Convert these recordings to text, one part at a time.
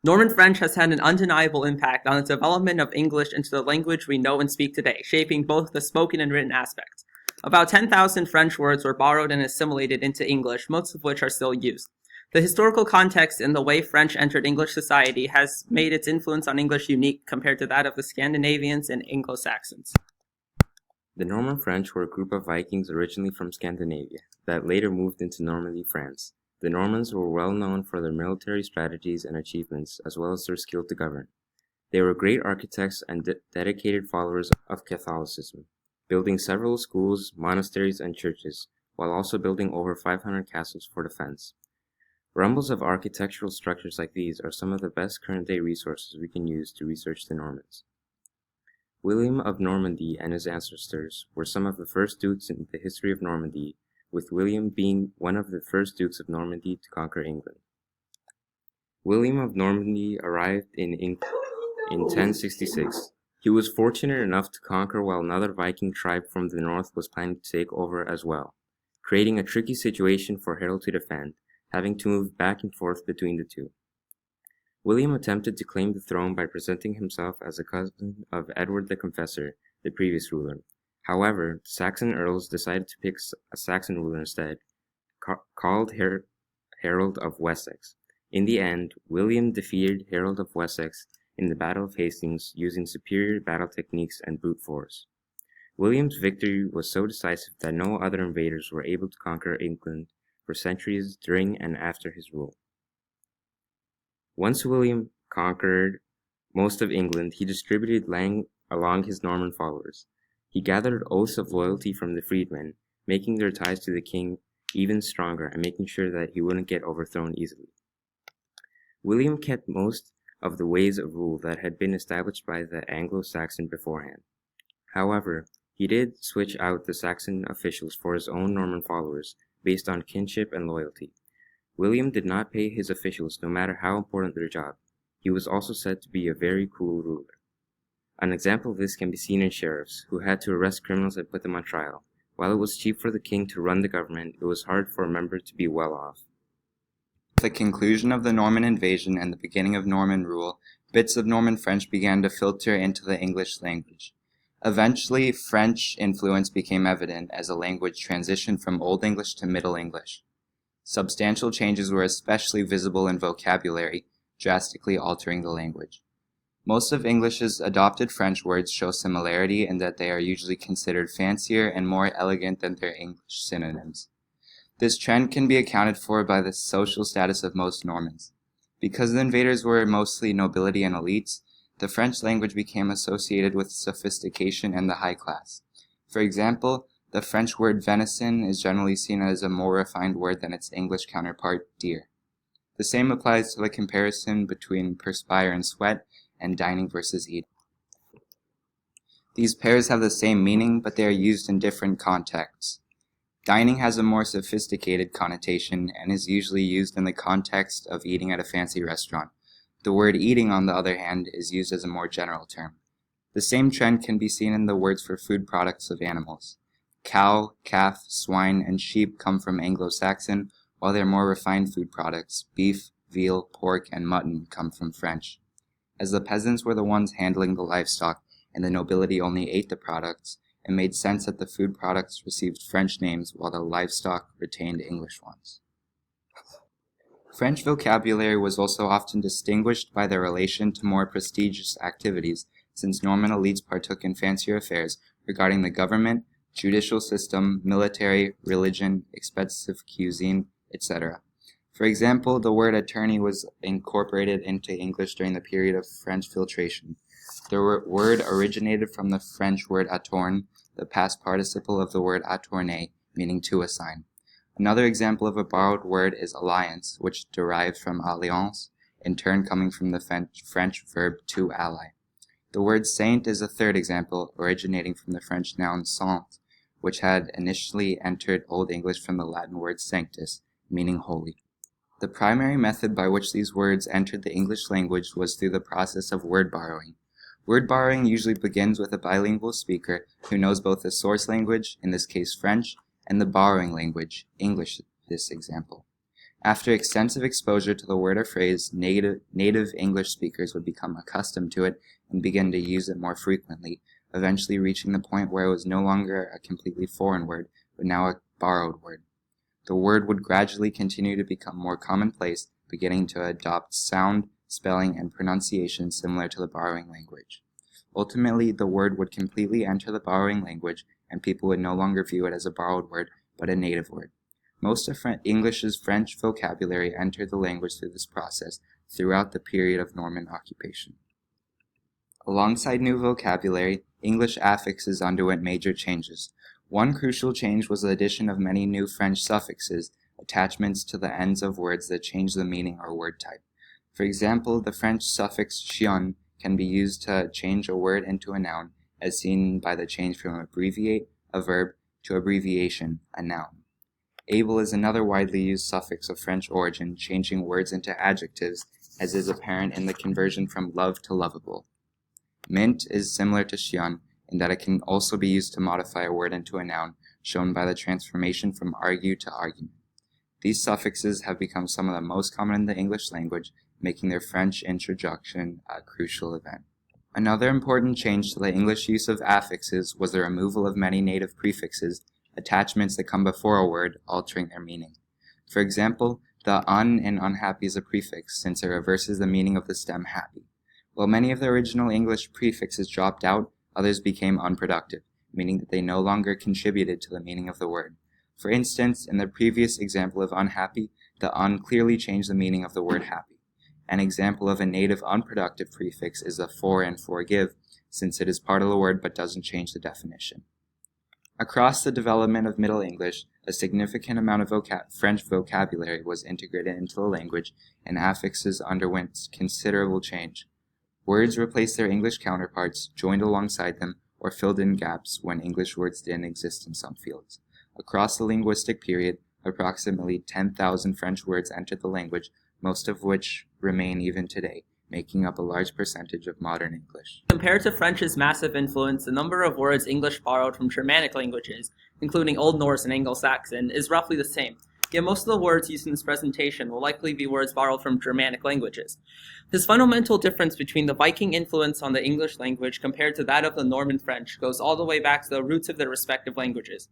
Norman French has had an undeniable impact on the development of English into the language we know and speak today, shaping both the spoken and written aspects. About 10,000 French words were borrowed and assimilated into English, most of which are still used. The historical context and the way French entered English society has made its influence on English unique compared to that of the Scandinavians and Anglo-Saxons. The Norman French were a group of Vikings originally from Scandinavia that later moved into Normandy, France. The Normans were well known for their military strategies and achievements, as well as their skill to govern. They were great architects and dedicated followers of Catholicism, building several schools, monasteries, and churches, while also building over 500 castles for defense. Rumbles of architectural structures like these are some of the best current-day resources we can use to research the Normans. William of Normandy and his ancestors were some of the first dukes in the history of Normandy, with William being one of the first dukes of Normandy to conquer England. William of Normandy arrived in England in 1066. He was fortunate enough to conquer while another Viking tribe from the north was planning to take over as well, creating a tricky situation for Harold to defend, having to move back and forth between the two. William attempted to claim the throne by presenting himself as a cousin of Edward the Confessor, the previous ruler. However, the Saxon earls decided to pick a Saxon ruler instead, called Harold of Wessex. In the end, William defeated Harold of Wessex in the Battle of Hastings using superior battle techniques and brute force. William's victory was so decisive that no other invaders were able to conquer England for centuries during and after his rule. Once William conquered most of England, he distributed land along his Norman followers. He gathered oaths of loyalty from the freedmen, making their ties to the king even stronger and making sure that he wouldn't get overthrown easily. William kept most of the ways of rule that had been established by the Anglo-Saxon beforehand. However, he did switch out the Saxon officials for his own Norman followers based on kinship and loyalty. William did not pay his officials no matter how important their job. He was also said to be a very cruel ruler. An example of this can be seen in sheriffs, who had to arrest criminals and put them on trial. While it was cheap for the king to run the government, it was hard for a member to be well off. With the conclusion of the Norman invasion and the beginning of Norman rule, bits of Norman French began to filter into the English language. Eventually, French influence became evident as a language transitioned from Old English to Middle English. Substantial changes were especially visible in vocabulary, drastically altering the language. Most of English's adopted French words show similarity in that they are usually considered fancier and more elegant than their English synonyms. This trend can be accounted for by the social status of most Normans. Because the invaders were mostly nobility and elites, the French language became associated with sophistication and the high class. For example, the French word venison is generally seen as a more refined word than its English counterpart, deer. The same applies to the comparison between perspire and sweat and dining versus eating. These pairs have the same meaning, but they are used in different contexts. Dining has a more sophisticated connotation and is usually used in the context of eating at a fancy restaurant. The word eating, on the other hand, is used as a more general term. The same trend can be seen in the words for food products of animals. Cow, calf, swine, and sheep come from Anglo-Saxon, while their more refined food products, beef, veal, pork, and mutton, come from French. As the peasants were the ones handling the livestock and the nobility only ate the products, it made sense that the food products received French names while the livestock retained English ones. French vocabulary was also often distinguished by their relation to more prestigious activities, since Norman elites partook in fancier affairs regarding the government, judicial system, military, religion, expensive cuisine, etc. For example, the word attorney was incorporated into English during the period of French filtration. The word originated from the French word attorne, the past participle of the word attourner, meaning to assign. Another example of a borrowed word is alliance, which derives from alliance, in turn coming from the French verb to ally. The word saint is a third example, originating from the French noun saint, which had initially entered Old English from the Latin word sanctus, meaning holy. The primary method by which these words entered the English language was through the process of word borrowing. Word borrowing usually begins with a bilingual speaker who knows both the source language, in this case French, and the borrowing language, English, this example. After extensive exposure to the word or phrase, native English speakers would become accustomed to it and begin to use it more frequently, eventually reaching the point where it was no longer a completely foreign word, but now a borrowed word. The word would gradually continue to become more commonplace, beginning to adopt sound, spelling, and pronunciation similar to the borrowing language. Ultimately, the word would completely enter the borrowing language, and people would no longer view it as a borrowed word, but a native word. Most of English's French vocabulary entered the language through this process throughout the period of Norman occupation. Alongside new vocabulary, English affixes underwent major changes. One crucial change was the addition of many new French suffixes, attachments to the ends of words that change the meaning or word type. For example, the French suffix chien can be used to change a word into a noun, as seen by the change from abbreviate, a verb, to abbreviation, a noun. Able is another widely used suffix of French origin, changing words into adjectives, as is apparent in the conversion from love to lovable. Mint is similar to chien in that it can also be used to modify a word into a noun, shown by the transformation from argue to argument. These suffixes have become some of the most common in the English language, making their French introduction a crucial event. Another important change to the English use of affixes was the removal of many native prefixes, attachments that come before a word, altering their meaning. For example, the un in unhappy is a prefix, since it reverses the meaning of the stem happy. While many of the original English prefixes dropped out, others became unproductive, meaning that they no longer contributed to the meaning of the word. For instance, in the previous example of unhappy, the un clearly changed the meaning of the word happy. An example of a native unproductive prefix is the for and forgive, since it is part of the word but doesn't change the definition. Across the development of Middle English, a significant amount of French vocabulary was integrated into the language, and affixes underwent considerable change. Words replaced their English counterparts, joined alongside them, or filled in gaps when English words didn't exist in some fields. Across the linguistic period, approximately 10,000 French words entered the language, most of which remain even today, making up a large percentage of modern English. Compared to French's massive influence, the number of words English borrowed from Germanic languages, including Old Norse and Anglo-Saxon, is roughly the same. Yet most of the words used in this presentation will likely be words borrowed from Germanic languages. This fundamental difference between the Viking influence on the English language compared to that of the Norman French goes all the way back to the roots of their respective languages.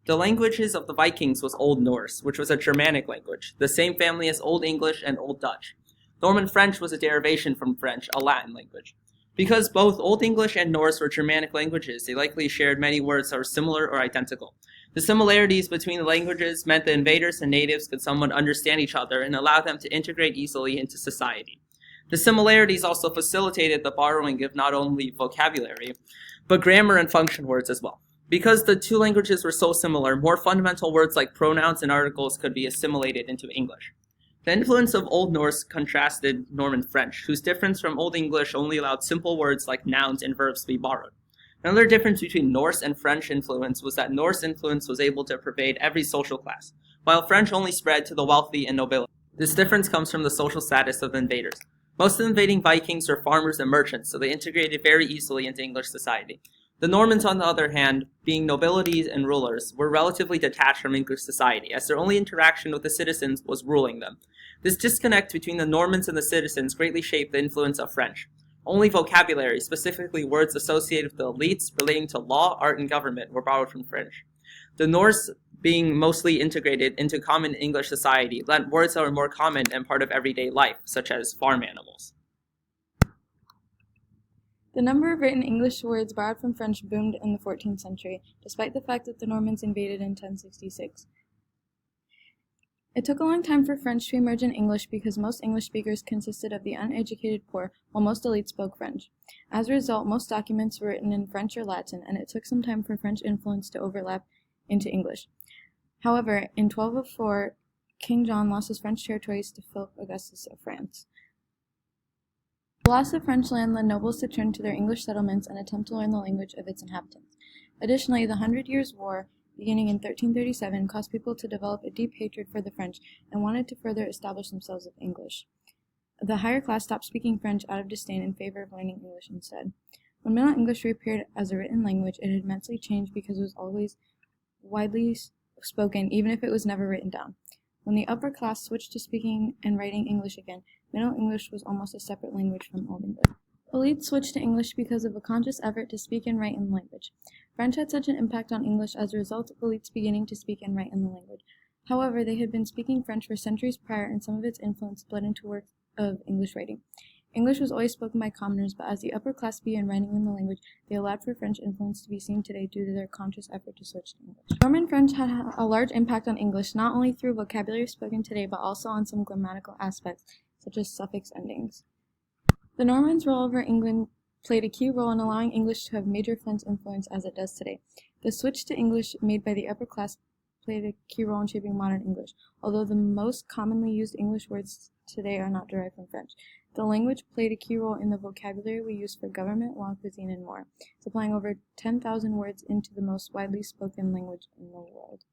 The languages of the Vikings was Old Norse, which was a Germanic language, the same family as Old English and Old Dutch. Norman French was a derivation from French, a Latin language. Because both Old English and Norse were Germanic languages, they likely shared many words that were similar or identical. The similarities between the languages meant the invaders and natives could somewhat understand each other and allow them to integrate easily into society. The similarities also facilitated the borrowing of not only vocabulary, but grammar and function words as well. Because the two languages were so similar, more fundamental words like pronouns and articles could be assimilated into English. The influence of Old Norse contrasted Norman French, whose difference from Old English only allowed simple words like nouns and verbs to be borrowed. Another difference between Norse and French influence was that Norse influence was able to pervade every social class, while French only spread to the wealthy and nobility. This difference comes from the social status of the invaders. Most of the invading Vikings were farmers and merchants, so they integrated very easily into English society. The Normans, on the other hand, being nobility and rulers, were relatively detached from English society, as their only interaction with the citizens was ruling them. This disconnect between the Normans and the citizens greatly shaped the influence of French. Only vocabulary, specifically words associated with the elites relating to law, art, and government, were borrowed from French. The Norse, being mostly integrated into common English society, lent words that were more common and part of everyday life, such as farm animals. The number of written English words borrowed from French boomed in the 14th century, despite the fact that the Normans invaded in 1066. It took a long time for French to emerge in English because most English speakers consisted of the uneducated poor, while most elites spoke French. As a result, most documents were written in French or Latin, and it took some time for French influence to overlap into English. However, in 1204, King John lost his French territories to Philip Augustus of France. The loss of French land led nobles to turn to their English settlements and attempt to learn the language of its inhabitants. Additionally, the 100 Years' War, beginning in 1337, caused people to develop a deep hatred for the French and wanted to further establish themselves with English. The higher class stopped speaking French out of disdain in favor of learning English instead. When Middle English reappeared as a written language, it had immensely changed because it was always widely spoken, even if it was never written down. When the upper class switched to speaking and writing English again, Middle English was almost a separate language from Old English. Elites switched to English because of a conscious effort to speak and write in the language. French had such an impact on English as a result of elites beginning to speak and write in the language. However, they had been speaking French for centuries prior, and some of its influence bled into works of English writing. English was always spoken by commoners, but as the upper class began writing in the language, they allowed for French influence to be seen today due to their conscious effort to switch to English. Norman French had a large impact on English, not only through vocabulary spoken today, but also on some grammatical aspects, such as suffix endings. The Normans' role over England played a key role in allowing English to have major French influence as it does today. The switch to English made by the upper class played a key role in shaping modern English, although the most commonly used English words today are not derived from French. The language played a key role in the vocabulary we use for government, law, cuisine, and more, supplying over 10,000 words into the most widely spoken language in the world.